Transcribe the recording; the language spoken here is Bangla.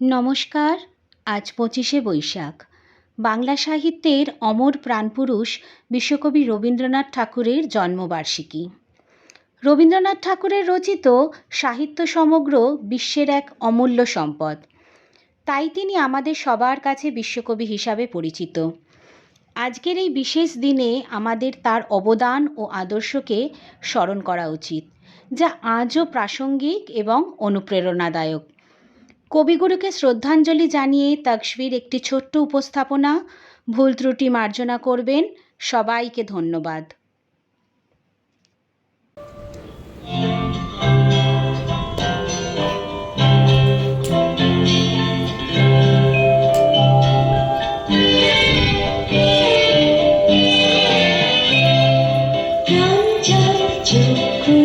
নমস্কার। আজ ২৫শে বৈশাখ। বাংলা সাহিত্যের অমর প্রাণপুরুষ বিশ্বকবি রবীন্দ্রনাথ ঠাকুরের জন্মবার্ষিকী। রবীন্দ্রনাথ ঠাকুরের রচিত সাহিত্য সমগ্র বিশ্বের এক অমূল্য সম্পদ। তাই তিনি আমাদের সবার কাছে বিশ্বকবি হিসাবে পরিচিত। আজকের এই বিশেষ দিনে আমাদের তার অবদান ও আদর্শকে স্মরণ করা উচিত, যা আজও প্রাসঙ্গিক এবং অনুপ্রেরণাদায়ক। কবিগুরুকে শ্রদ্ধাঞ্জলি জানিয়ে তকসবির একটি ছোট্ট উপস্থাপনা। ভুল ত্রুটি মার্জনা করবেন। সবাইকে ধন্যবাদ। চক্ষু